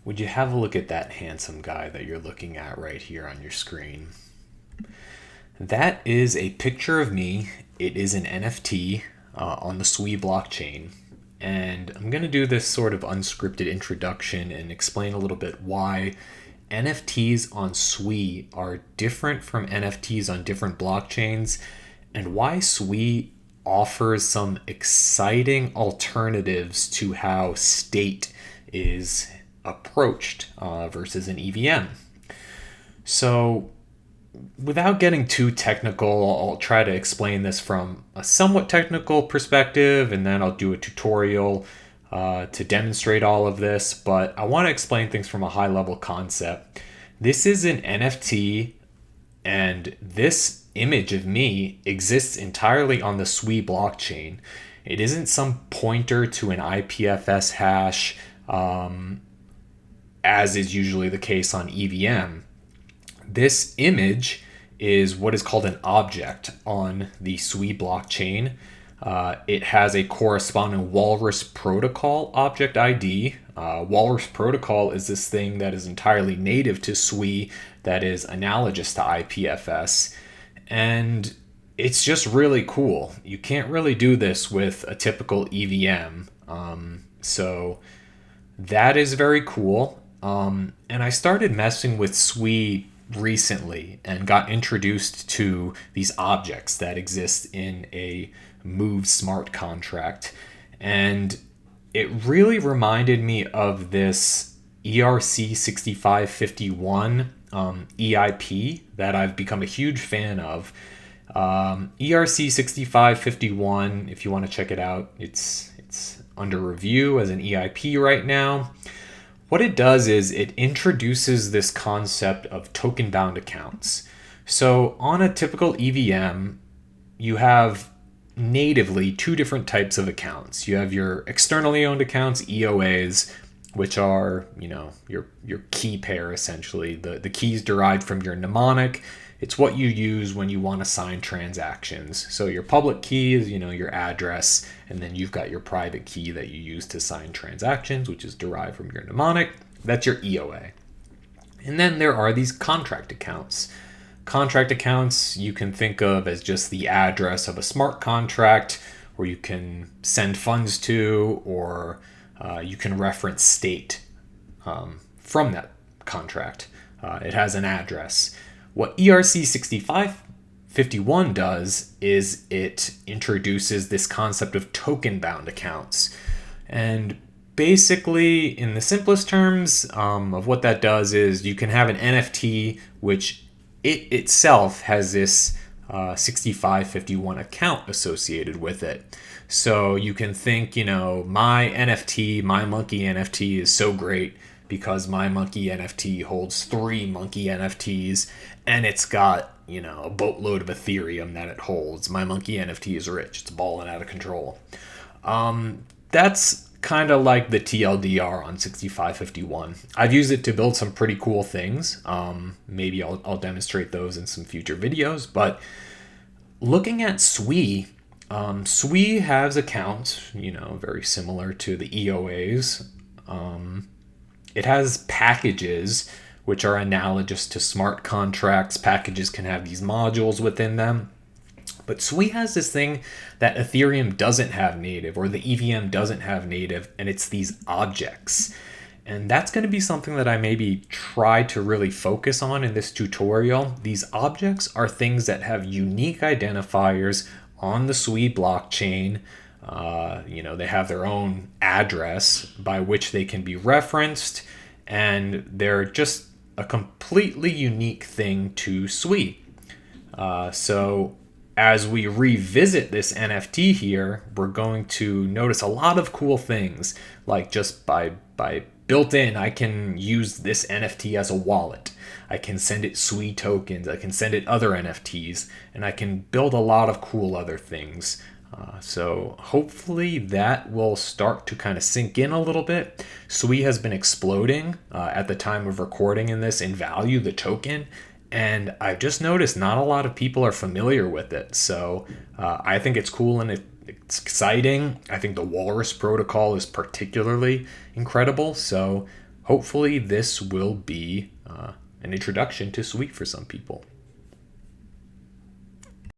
Would you have a look at that handsome guy that you're looking at right here on your screen? That is a picture of me. It is an NFT on the Sui blockchain. And I'm going to do this sort of unscripted introduction and explain a little bit why NFTs on Sui are different from NFTs on different blockchains and why Sui offers some exciting alternatives to how state is approached versus an EVM. So, without getting too technical, I'll try to explain this from a somewhat technical perspective, and then I'll do a tutorial to demonstrate all of this. But I want to explain things from a high level concept. This is an NFT, and this image of me exists entirely on the Sui blockchain. It isn't some pointer to an IPFS hash, as is usually the case on EVM. This image is what is called an object on the Sui blockchain. It has a corresponding Walrus Protocol object ID. Walrus Protocol is this thing that is entirely native to Sui that is analogous to IPFS. And it's just really cool. You can't really do this with a typical EVM. So that is very cool. And I started messing with Sui recently and got introduced to these objects that exist in a Move smart contract. And it really reminded me of this ERC6551 EIP that I've become a huge fan of. ERC6551, if you want to check it out, it's under review as an EIP right now. What it does is it introduces this concept of token bound accounts. So on a typical EVM, you have natively two different types of accounts. You have your externally owned accounts, EOAs, which are, your key pair essentially. The keys derived from your mnemonic. It's what you use when you want to sign transactions. So your public key is, your address, and then you've got your private key that you use to sign transactions, which is derived from your mnemonic. That's your EOA. And then there are these contract accounts. Contract accounts you can think of as just the address of a smart contract where you can send funds to, or you can reference state from that contract. It has an address. What ERC6551 does is it introduces this concept of token bound accounts. And basically, in the simplest terms of what that does is you can have an NFT which it itself has this 6551 account associated with it. So you can think, my NFT, my monkey NFT is so great because my monkey NFT holds 3 monkey NFTs and it's got, a boatload of Ethereum that it holds. My monkey NFT is rich. It's balling out of control. That's kind of like the TLDR on 6551. I've used it to build some pretty cool things. Maybe I'll demonstrate those in some future videos. But looking at Sui, Sui has accounts, very similar to the EOAs. It has packages, which are analogous to smart contracts. Packages can have these modules within them. But Sui has this thing that Ethereum doesn't have native, or the EVM doesn't have native, and it's these objects. And that's going to be something that I maybe try to really focus on in this tutorial. These objects are things that have unique identifiers on the Sui blockchain. They have their own address by which they can be referenced, and they're just a completely unique thing to Sui. So as we revisit this NFT here, we're going to notice a lot of cool things, like just by built in, I can use this NFT as a wallet. I can send it Sui tokens. I can send it other NFTs, and I can build a lot of cool other things. So hopefully that will start to kind of sink in a little bit. Sui has been exploding at the time of recording in this in value, the token. And I've just noticed not a lot of people are familiar with it. So I think it's cool and it's exciting. I think the Walrus Protocol is particularly incredible. So hopefully this will be an introduction to Sui for some people.